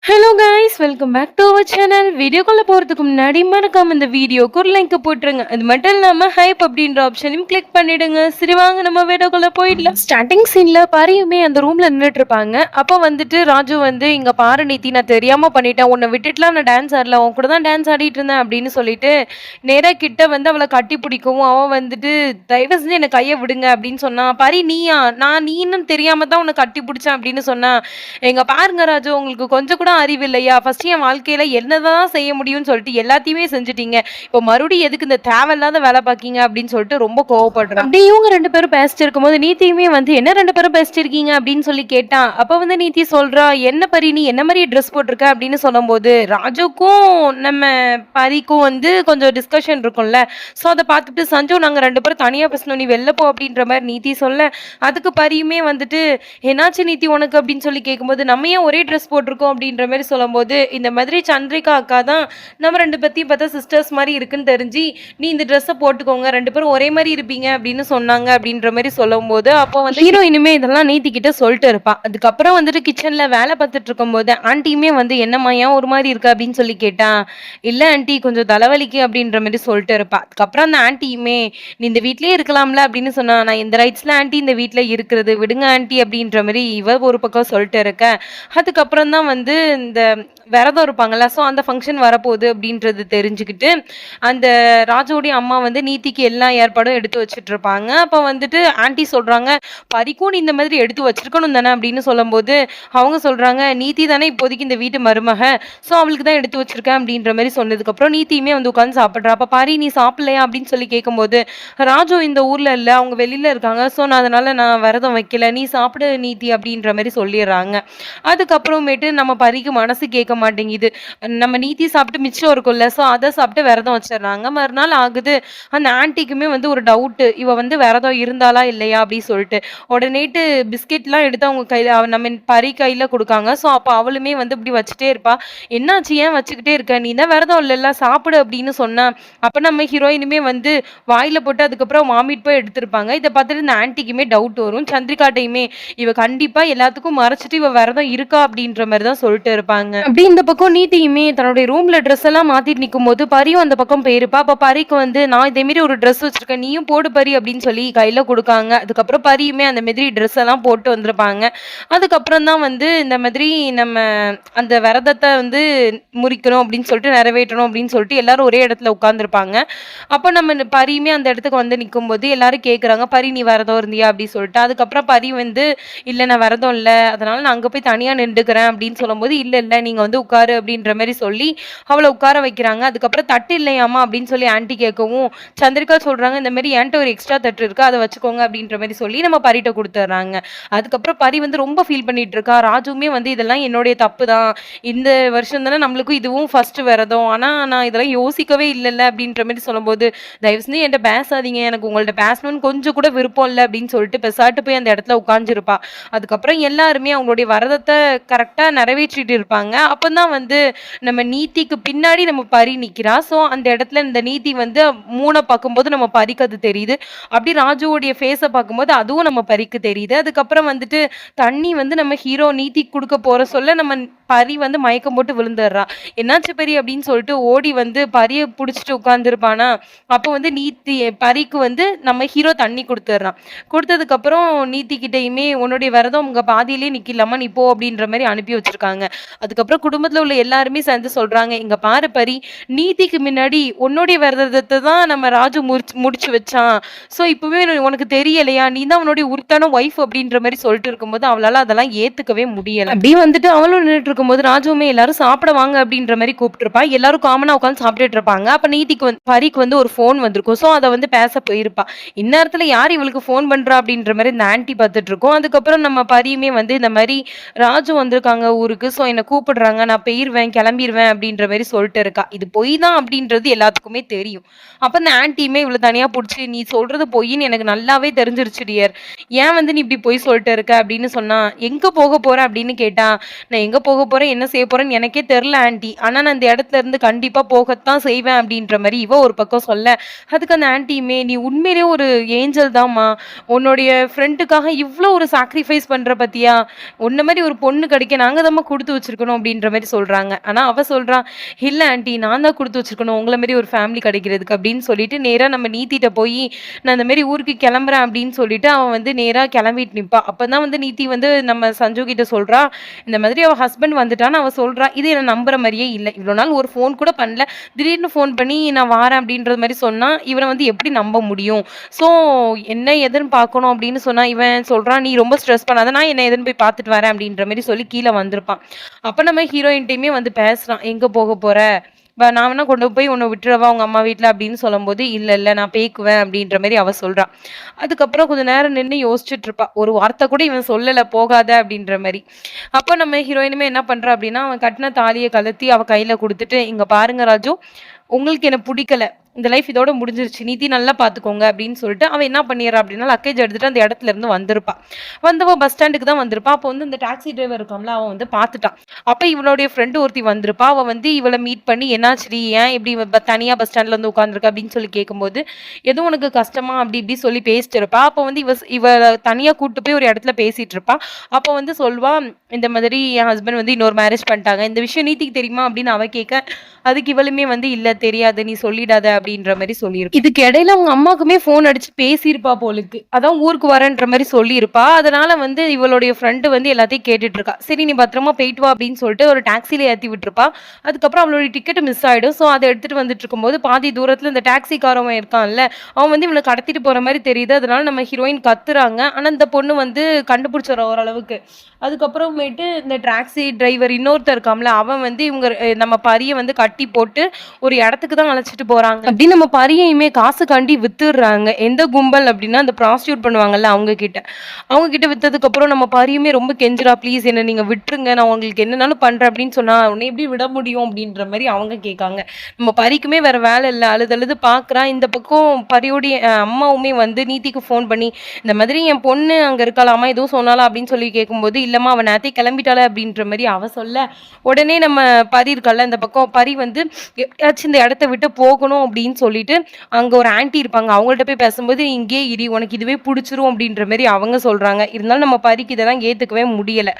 Hello guys, welcome back to our channel. வீடியோக்குள்ள போறதுக்கு முன்னாடி மறக்காம இந்த வீடியோக்கு ஒரு லைக் போட்டுருங்க. அது மட்டும் இல்லாம ஹைப் அப்படின்ற ஆப்ஷனையும் கிளிக் பண்ணிடுங்க. சரி, வாங்க நம்ம வீடியோக்குள்ள போயிடலாம். ஸ்டார்டிங் சீன்ல பரியுமே அந்த ரூம்ல நின்றுட்டு இருப்பாங்க. அப்போ வந்துட்டு ராஜு வந்து, இங்க பாரு நீத்தி, நான் தெரியாம பண்ணிட்டேன், உன்னை விட்டுட்டுலாம் நான் டான்ஸ் ஆடல, உன் கூட தான் டான்ஸ் ஆடிட்டு இருந்தேன் அப்படின்னு சொல்லிட்டு நேரா கிட்ட வந்து அவளை கட்டி பிடிக்கவும், அவன் வந்துட்டு தயவு செஞ்சு என்னை கையை விடுங்க அப்படின்னு சொன்னா. பரி, நீயா? நான் நீன்னு தெரியாம தான் உன்னை கட்டி பிடிச்சேன் அப்படின்னு சொன்னா. எங்க பாருங்க ராஜு, உங்களுக்கு கொஞ்சம் கூட அறிவு இல்லையா? ஃபர்ஸ்ட் என் வாழ்க்கையில என்னதான் செய்ய முடியும்னு சொல்லிட்டு எல்லாத்தையுமே செஞ்சுட்டீங்க. இப்போ மறுபடியும் எதுக்கு இந்த தேவையில்லாத வேலை பார்க்கீங்க அப்படின்னு சொல்லிட்டு ரொம்ப கோவப்படுறான். அப்படியே இவங்க ரெண்டு பேரும் பேசிட்டு இருக்கும்போது நீத்தியுமே வந்து, என்ன ரெண்டு பேரும் பேசிட்டு இருக்கீங்க அப்படின்னு சொல்லி கேட்டான். அப்ப வந்து நீத்தி சொல்றா, என்ன பரி நீ என்ன மாதிரி ட்ரெஸ் போட்டிருக்க அப்படின்னு சொல்லும்போது ராஜுக்கும் நம்ம பரிக்கும் வந்து கொஞ்சம் டிஸ்கஷன் இருக்கும்ல. ஸோ அதை பார்த்துட்டு சஞ்சு, நாங்க ரெண்டு பேரும் தனியா பேசணும், நீ வெளில போ அப்படின்ற மாதிரி நீத்தி சொல்ல, அதுக்கு பரியுமே வந்துட்டு, என்னாச்சு நீத்தி உனக்கு அப்படின்னு சொல்லி கேட்கும்போது, நம்ம ஏன் ஒரே ட்ரெஸ் போட்டிருக்கோம் அப்படின்ற மாதிரி சொல்லும்போது, இந்த மாதிரி சந்திரிகா அக்கா தான் நம்ம ரெண்டு பத்தியும் பார்த்தா சிஸ்டர்ஸ் மாதிரி இருக்குன்னு தெரிஞ்சு நீ இந்த ட்ரெஸ்ஸை போட்டுக்கோங்க, ரெண்டு பேரும் ஒரே மாதிரி இருப்பீங்க அப்படின்னு சொன்னாங்க அப்படின்ற மாதிரி சொல்லும்போது, அப்போ வந்து ஹீரோயினுமே இதெல்லாம் நீத்தி கிட்ட சொல்லிட்டு இருப்பா. அதுக்கப்புறம் வந்துட்டு கிச்சன்ல வேலை பார்த்துட்டு இருக்கும்போது ஆண்டியுமே வந்து, என்னம்மா ஏன் ஒரு மாதிரி இருக்கு அப்படின்னு சொல்லி கேட்டா. இல்ல ஆண்டி, கொஞ்சம் தலைவலிக்கு அப்படின்ற மாதிரி சொல்லிட்டு இருப்பா. அதுக்கப்புறம் அந்த ஆண்டியுமே, நீ இந்த வீட்லயே இருக்கலாம்ல அப்படின்னு சொன்னா. நான் இந்த ரைட்ஸ்ல ஆண்டி இந்த வீட்ல இருக்கிறது, விடுங்க ஆண்டி அப்படின்ற மாதிரி இவ ஒரு பக்கம் சொல்லிட்டு இருக்க. அதுக்கப்புறம் தான் வந்து இந்த விரதம் இருப்பாங்கல்ல, ஸோ அந்த ஃபங்க்ஷன் வரப்போகுது அப்படின்றது தெரிஞ்சுக்கிட்டு அந்த ராஜுவோடைய அம்மா வந்து நீத்திக்கு எல்லா ஏற்பாடும் எடுத்து வச்சுட்டு இருப்பாங்க. அப்போ வந்துட்டு ஆண்டி சொல்றாங்க, பரிக்கும் நீ இந்த மாதிரி எடுத்து வச்சிருக்கணும் தானே அப்படின்னு சொல்லும்போது அவங்க சொல்றாங்க, நீத்தி தானே இப்போதைக்கு இந்த வீட்டு மருமக, ஸோ அவளுக்கு தான் எடுத்து வச்சிருக்கேன் அப்படின்ற மாதிரி சொன்னதுக்கப்புறம் நீத்தியுமே வந்து உட்காந்து சாப்பிட்றா. அப்போ பாரி, நீ சாப்பிடலையா அப்படின்னு சொல்லி கேட்கும்போது, ராஜு இந்த ஊர்ல இல்லை, அவங்க வெளியில இருக்காங்க, ஸோ நான் அதனால நான் விரதம் வைக்கல, நீ சாப்பிடு நீத்தி அப்படின்ற மாதிரி சொல்லிடுறாங்க. அதுக்கப்புறமேட்டு நம்ம பரிக்கு மனசு கேட்க மாட்டேங்குது. நம்ம நீத்தி சாப்பிட்டு மிச்சம் இருக்கும்ல, ஸோ அதை சாப்பிட்டு விரதம் வச்சிடுறாங்க. மறுநாள் ஆகுது, அந்த ஆன்ட்டிக்குமே வந்து ஒரு டவுட்டு, இவ வந்து விரதம் இருந்தாளா இல்லையா அப்படின்னு சொல்லிட்டு. உடனேட்டு பிஸ்கெட்லாம் எடுத்து அவங்க கையில் நம்ம பரி கையில் கொடுக்காங்க. ஸோ அப்போ அவளுமே வந்து இப்படி வச்சுட்டே இருப்பா. என்னாச்சு, ஏன் வச்சுக்கிட்டே இருக்க, நீ தான் விரதம் இல்லைல்ல, சாப்பிடு அப்படின்னு சொன்னா. அப்போ நம்ம ஹீரோயினுமே வந்து வாயில போட்டு அதுக்கப்புறம் வாமிட் போய் எடுத்திருப்பாங்க. இதை பார்த்துட்டு இந்த ஆன்ட்டிக்குமே டவுட் வரும். சந்திரிகாட்டையுமே, இவ கண்டிப்பா எல்லாத்துக்கும் மறைச்சிட்டு இவ விரதம் இருக்கா அப்படின்ற மாதிரி தான் சொல்லிட்டு இருப்பாங்க. அப்படி இந்த பக்கம் நீத்தியுமே தன்னுடைய ரூம்ல ட்ரெஸ் எல்லாம் மாத்திட்டு நிற்கும் போது பரியும் அந்த பக்கம் போயிருப்பா. அப்ப பரிக்கு வந்து, நான் இதே மாதிரி ஒரு ட்ரெஸ் வச்சிருக்கேன், நீயும் போடு பரி அப்படின்னு சொல்லி கையில கொடுக்காங்க. அதுக்கப்புறம் பரியுமே அந்த மாதிரி ட்ரெஸ் எல்லாம் போட்டு வந்திருப்பாங்க. அதுக்கப்புறம் தான் வந்து இந்த மாதிரி நம்ம அந்த விரதத்தை வந்து முறிக்கணும் அப்படின்னு சொல்லிட்டு நிறைவேற்றணும் அப்படின்னு சொல்லிட்டு எல்லாரும் ஒரே இடத்துல உட்காந்துருப்பாங்க. அப்போ நம்ம பரியுமே அந்த இடத்துக்கு வந்து நிற்கும் போது எல்லாரும் கேட்குறாங்க, பரி நீ விரதம் இருந்தியா அப்படின்னு சொல்லிட்டு. அதுக்கப்புறம் பரி வந்து, இல்லை நான் விரதம் இல்லை, அதனால நான் அங்கே போய் தனியாக நின்றுக்கிறேன் அப்படின்னு சொல்லும்போது, இல்லை இல்லை நீங்கள் வந்து உட்காரு அப்படின்ற மாதிரி சொல்லி அவளை உட்கார வைக்கிறாங்க. அதுக்கப்புறம் தட்டு இல்லையாமா அப்படின்னு சொல்லி ஆன்ட்டி கேட்கவும் சந்திரிகா சொல்கிறாங்க, இந்த மாதிரி என்கிட்ட ஒரு எக்ஸ்ட்ரா தட்டு இருக்குது, அதை வச்சுக்கோங்க அப்படின்ற மாதிரி சொல்லி நம்ம பரிட்ட கொடுத்துட்றாங்க. அதுக்கப்புறம் பரி வந்து ரொம்ப ஃபீல் பண்ணிட்டு இருக்கா. ராஜுமே வந்து, இதெல்லாம் என்னுடைய தப்பு தான், இந்த வருஷம் தானே நம்மளுக்கும் இதுவும் ஃபர்ஸ்ட் விரதம், ஆனால் நான் இதெல்லாம் யோசிக்கவே இல்லைல்ல அப்படின்ற மாதிரி சொல்லும்போது, தயவு செஞ்சு என்கிட்ட பேசாதீங்க, எனக்கு உங்கள்ட்ட பேசணும்னு கொஞ்சம் கூட விருப்பம் இல்லை அப்படின்னு சொல்லிட்டு பெசாட்டு போய் அந்த இடத்துல உட்காந்துருப்பா. அதுக்கப்புறம் எல்லாருமே அவங்களுடைய விரதத்தை கரெக்டாக நிறைவேற்றிட்டு இருப்பாங்க. அப்போதான் வந்து நம்ம நீத்திக்கு பின்னாடி நம்ம பரி நிற்கிறா. ஸோ அந்த இடத்துல இந்த நீத்தி வந்து மூணை பார்க்கும்போது நம்ம பரிக்கு அது தெரியுது. அப்படி ராஜுவோடைய ஃபேஸை பார்க்கும்போது அதுவும் நம்ம பரிக்கு தெரியுது. அதுக்கப்புறம் வந்துட்டு தண்ணி வந்து நம்ம ஹீரோ நீத்திக்கு கொடுக்க போற சொல்ல நம்ம பரி வந்து மயக்கம் போட்டு விழுந்துடுறா. என்னாச்சு பரி அப்படின்னு சொல்லிட்டு ஓடி வந்து பரியை பிடிச்சிட்டு உட்காந்துருப்பானா. அப்போ வந்து நீத்தி பரிக்கு வந்து நம்ம ஹீரோ தண்ணி கொடுத்துட்றான். கொடுத்ததுக்கப்புறம் நீத்திக்கிட்டையுமே, உன்னுடைய விரதம் உங்கள் பாதியிலே நிற்கலாமா, நீ போ அப்படின்ற மாதிரி அனுப்பி வச்சிருக்காங்க. அதுக்கப்புறம் குடும்பத்தில் உள்ள எல்லாருமே சேர்ந்து சொல்கிறாங்க, இங்கே பாரு பரி, நீதிக்கு முன்னாடி உன்னுடைய விரதத்தை தான் நம்ம ராஜு முடிச்சு வச்சான். ஸோ இப்போவே உனக்கு தெரியலையா, நீ தான் உன்னுடைய உருத்தான ஒய்ஃப் அப்படின்ற மாதிரி சொல்லிட்டு இருக்கும்போது அவளால் அதெல்லாம் ஏற்றுக்கவே முடியலை. அப்படியே வந்துட்டு அவளும் நின்றுட்டு இருக்கும்போது ராஜுவுமே எல்லாரும் சாப்பிட வாங்க அப்படின்ற மாதிரி கூப்பிட்டுருப்பா. எல்லாரும் காமனாக உட்காந்து சாப்பிட்டுட்டு இருப்பாங்க. அப்போ நீதிக்கு வந்து பரிக்கு வந்து ஒரு ஃபோன் வந்திருக்கும். ஸோ அதை வந்து பேச போயிருப்பா. இந்நேரத்தில் யார் இவளுக்கு ஃபோன் பண்ணுறா அப்படின்ற மாதிரி இந்த ஆன்ட்டி பார்த்துட்டு இருக்கோம். அதுக்கப்புறம் நம்ம பரியுமே வந்து, இந்த மாதிரி ராஜு வந்திருக்காங்க ஊருக்கு, ஸோ என்னை கூப்பிடுறாங்க, நான் போயிருவேன் கிளம்பிடுவேன் அப்படின்ற மாதிரி சொல்லிட்டு இருக்கா. இது பொய் தான் அப்படின்றது எல்லாத்துக்குமே தெரியும். அப்போ இந்த ஆன்ட்டியுமே இவ்வளோ தனியாக பிடிச்சி, நீ சொல்றது பொய்ன்னு எனக்கு நல்லாவே தெரிஞ்சிருச்சு டியர், ஏன் வந்து நீ இப்படி பொய் சொல்லிட்டு இருக்க அப்படின்னு சொன்னா. எங்கே போக போகிறேன் அப்படின்னு கேட்டா, நான் எங்கே போக போகிறேன் என்ன செய்ய போகிறேன்னு எனக்கே தெரில ஆன்ட்டி, ஆனால் நான் இந்த இடத்துல இருந்து கண்டிப்பாக போகத்தான் செய்வேன் அப்படின்ற மாதிரி இவ ஒரு பக்கம் சொல்ல. அதுக்கு அந்த ஆன்ட்டியுமே, நீ உண்மையிலேயே ஒரு ஏஞ்சல் தான்மா, உன்னுடைய ஃப்ரெண்டுக்காக இவ்வளோ ஒரு சாக்ரிஃபைஸ் பண்ணுற பத்தியா, உன்ன மாதிரி ஒரு பொண்ணு கிடைக்க நாங்கள் தான் கொடுத்து வச்சிருக்கணும் அப்படின்ற மாதிரி சொல்றாங்க. ஆனா அவ சொல்றா, இல்ல ஆன்ட்டி நான் தான் குடுத்து வச்சிருக்கணும் உங்கள மாரி ஒரு ஃபேமிலி கிடைக்கிறதுக்கு அப்படின்னு சொல்லிட்டு நேரா நம்ம நீத்திட்ட போய் நான் இந்த மாரி ஊருக்கு கிளம்புறேன் அப்படின்னு சொல்லிட்டு அவன் வந்து நேரா கிளம்பிட்டு நிப்பா. அப்பதான் வந்து நீத்தி வந்து நம்ம சஞ்சு கிட்ட சொல்றா, இந்த மாதிரி அவ ஹஸ்பண்ட் வந்துட்டான்னு அவ சொல்றா. இது என்ன நம்புற மாரியே இல்ல. இவ்வளோ நாள் ஒரு ஃபோன் கூட பண்ணல. திடீர்னு ஃபோன் பண்ணி நான் வாரேன் அப்படின்ற மாரி சொன்னா, இவன வந்து எப்படி நம்ப முடியும்? ஸோ என்ன ஏதுன்னு பார்க்கணும் அப்படின்னு சொன்னா, இவன் சொல்றான், "நீ ரொம்ப ஸ்ட்ரெஸ் பண்ணாத. நான் என்ன ஏதுன்னு போய் பார்த்துட்டு வரேன்" அப்படின்ற மாரி சொல்லி கீழ வந்திருப்பான். அப்ப நம்ம ஹீரோயின்ட்டயுமே வந்து பேசுறான். "எங்க போக போற? நான் வேணா கொண்டு போய் உன்ன விட்டுறவா உங்க அம்மா வீட்ல" அப்படின்னு சொல்லும்போது, "இல்ல, இல்ல நான் பேய்க்குவேன்" அப்படின்ற மாரி அவ சொல்றா. அதுக்கப்புறம் கொஞ்ச நேரம் நின்னு யோசிச்சுட்டு இருப்பா. ஒரு வார்த்தை கூட இவன் சொல்லல, "போகாத" அப்படின்ற மாரி. அப்ப நம்ம ஹீரோயினுமே என்ன பண்றா அப்படின்னா, அவன் கட்டின தாலிய கழட்டி அவ கையில குடுத்துட்டு, "இங்க பாருங்க ராஜு, உங்களுக்கு என்ன புடிக்கல. இந்த லைஃப் இதோட முடிஞ்சிருச்சு. நீதி நல்லா பார்த்துக்கோங்க" அப்படின்னு சொல்லிட்டு அவ என்ன பண்ணிடுறா அப்படின்னா, லக்கேஜ் எடுத்துட்டு அந்த இடத்துல இருந்து வந்திருப்பா. வந்தவ பஸ் ஸ்டாண்டுக்கு தான் வந்திருப்பா. அப்போ வந்து இந்த டாக்ஸி டிரைவர் இருக்கான்ல, அவன் வந்து பார்த்துட்டான். அப்ப இவளுடைய ஃப்ரெண்ட் ஒருத்தி வந்திருப்பா. அவ வந்து இவள மீட் பண்ணி, "என்னாச்சுடி? ஏன் இப்படி தனியா பஸ் ஸ்டாண்ட்ல வந்து உட்கார்ந்திருக்க?" அப்படின்னு சொல்லி கேட்கும்போது, "எதுவும் உனக்கு கஷ்டமா?" அப்படி இப்படி சொல்லி பேசிட்டு இருப்பா. அப்போ வந்து இவ தனியா கூட்டு போய் ஒரு இடத்துல பேசிட்டு இருப்பா. அப்போ வந்து சொல்வா, "இந்த மாதிரி என் ஹஸ்பண்ட் வந்து இன்னொரு மேரேஜ் பண்ணிட்டாங்க. இந்த விஷயம் நீதிக்கு தெரியுமா?" அப்படின்னு அவ கேட்க, அதுக்கு இவளுமே வந்து, "இல்ல தெரியாது. நீ சொல்லிடாத" அப்படின்ற மாரி சொல்லியிருப்பா. இதுக்கு இடையில அவங்க அம்மாக்குமே ஃபோன் அடிச்சு பேசியிருப்பா போலுக்கு. அதான் ஊருக்கு வரேன்ற மாரி சொல்லியிருப்பா. அதனால வந்து இவளுடைய ஃப்ரெண்ட் வந்து எல்லாத்தையும் கேட்டுட்டு இருக்கா. "சரி நீ பத்திரமா போயிட்டு வா" அப்படின்னு சொல்லிட்டு ஒரு டாக்ஸில ஏத்தி விட்டுருப்பா. அதுக்கப்புறம் அவளுடைய டிக்கெட் மிஸ் ஆயிடும். ஸோ அத எடுத்துட்டு வந்துட்டு இருக்கும்போது பாதி தூரத்துல இந்த டாக்ஸிக்காரவன் இருக்கான்ல, அவன் வந்து இவள கடத்திட்டு போற மாரி தெரியுது. அதனால நம்ம ஹீரோயின் கத்துறாங்க. ஆனா இந்த பொண்ணு வந்து கண்டுபிடிச்சிடுறா ஓரளவுக்கு. அதுக்கப்புறமேட்டு இந்த டாக்ஸி டிரைவர் இன்னொருத்தன் இருக்கான்ல, அவன் வந்து இவங்க நம்ம பரிய வந்து கட்டி போட்டு ஒரு இடத்துக்கு தான் அழைச்சிட்டு போறாங்க. அப்படி நம்ம பரியையுமே காசுக்காண்டி வித்துடுறாங்க. எந்த கும்பல் அப்படின்னா, அந்த ப்ராஸ்டியூட் பண்ணுவாங்கல்ல அவங்க கிட்ட. அவங்க கிட்ட வித்ததுக்கு அப்புறம் நம்ம பரியுமே ரொம்ப கெஞ்சுறா, "ப்ளீஸ் என்ன நீங்க விட்டுருங்க. நான் உங்களுக்கு என்னனாலும் பண்றேன்" அப்படின்னு சொன்னா, "உன்னை எப்படி விட முடியும்?" அப்படின்ற மாரி அவங்க கேட்காங்க. நம்ம பரிக்குமே வேற வேலை இல்ல. அழுது அழுது பார்க்குறா. இந்த பக்கம் பரியோடைய அம்மாவுமே வந்து நீதிக்கு ஃபோன் பண்ணி, "இந்த மாதிரி என் பொண்ணு அங்க இருக்காளாமா, எதுவும் சொன்னாளா?" அப்படின்னு சொல்லி கேட்கும்போது, "இல்லம்மா அவ நேத்தே கிளம்பிட்டாளே" அப்படின்ற மாரி அவ சொல்ல, உடனே நம்ம பரி இருக்கால்ல, இந்த பக்கம் பரி வந்து எப்படியாச்சும் இந்த இடத்த விட்டு போகணும் அப்படின்னு சொல்லிட்டு, அங்க ஒரு ஆன்டி இருப்பாங்க. அவங்கள்ட்ட போய் பேசும்போது, "நீ இங்கேயே இரு. உனக்கு இதுவே புடிச்சிரும்" அப்படின்ற மாரி அவங்க சொல்றாங்க. இருந்தாலும் நம்ம பரிக்கு இதெல்லாம் ஏத்துக்கவே முடியல.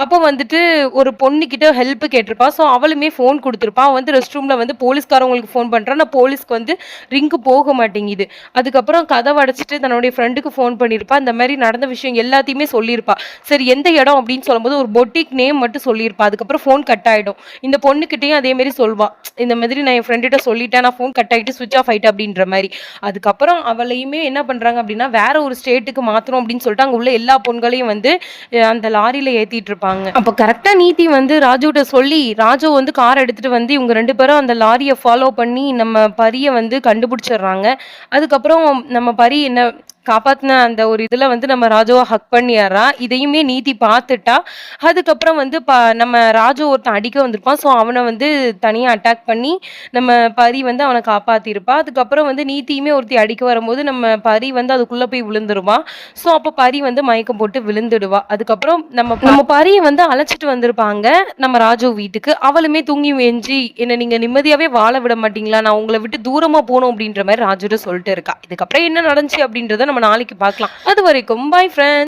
அப்போ வந்துட்டு ஒரு பொண்ணுகிட்ட ஹெல்ப் கேட்டிருப்பா. ஸோ அவளுமே ஃபோன் குடுத்துருப்பா. அவ வந்து ரெஸ்ட் ரூம்ல வந்து போலீஸ்காரவங்களுக்கு ஃபோன் பண்றா. ஆனா போலீஸ்க்கு வந்து ரிங்கு போக மாட்டேங்குது. அதுக்கப்புறம் கதவ அடைச்சுட்டு தன்னுடைய ஃப்ரெண்டுக்கு ஃபோன் பண்ணியிருப்பா. இந்த மாரி நடந்த விஷயம் எல்லாத்தையுமே சொல்லியிருப்பா. சரி எந்த இடம் அப்படின்னு சொல்லும்போது ஒரு பொட்டிக் நேம் மட்டும் சொல்லியிருப்பா. அதுக்கப்புறம் ஃபோன் கட் ஆயிடும். இந்த பொண்ணுகிட்டயும் அதே மாரி சொல்வா. இந்த மாதிரி நான் என் ஃப்ரெண்டுட்ட சொல்லிட்டேன். நான் ஃபோன் கட் ஆயிட்டு ஸ்விட்ச் ஆஃப் ஆயிட்டு அப்படின்ற மாரி. அதுக்கப்புறம் அவளையுமே என்ன பண்றாங்க அப்படின்னா, வேற ஒரு ஸ்டேட்டுக்கு மாத்துறோம் அப்படின்னு சொல்லிட்டு அங்க உள்ள எல்லா பொண்களையும் வந்து அந்த லாரியில ஏத்திட்டு இருப்பாங்க. அப்ப கரெக்ட்டா நீதி வந்து ராஜுட்ட சொல்லி, ராஜு வந்து கார் எடுத்துட்டு வந்து இவங்க 2 பேரும் அந்த லாரிய ஃபாலோ பண்ணி நம்ம பரிய வந்து கண்டுபிடிச்சிடுறாங்க. அதுக்கப்புறம் நம்ம பரி என்ன காப்பாத்துன அந்த ஒரு இதுல வந்து நம்ம ராஜுவ ஹக் பண்ணிர்றா. இதையுமே நீதி பார்த்துட்டா. அதுக்கப்புறம் வந்து நம்ம ராஜு ஒருத்தன் அடிக்க வந்திருப்பான். ஸோ அவன வந்து தனியா அட்டாக் பண்ணி நம்ம பரி வந்து அவன காப்பாத்திருப்பா. அதுக்கப்புறம் வந்து நீதியுமே ஒருத்தி அடிக்க வரும்போது நம்ம பரி வந்து அதுக்குள்ள போய் விழுந்துருவா. ஸோ அப்ப பரி வந்து மயக்கம் போட்டு விழுந்துடுவா. அதுக்கப்புறம் நம்ம பரிய வந்து அழைச்சிட்டு வந்திருப்பாங்க நம்ம ராஜு வீட்டுக்கு. அவளுமே தூங்கி எஞ்சி, "என்ன நீங்க நிம்மதியாவே வாழ விட மாட்டீங்களா? நான் உங்கள விட்டு தூரமா போணும்" அப்படின்ற மாரி ராஜுட்ட சொல்லிட்டு இருக்கா. இதுக்கப்புறம் என்ன நடந்துச்சு அப்படின்றத நம்ம நாளைக்கு பார்க்கலாம். அதுவரைக்கும் பாய் ஃபிரெண்ட்ஸ்.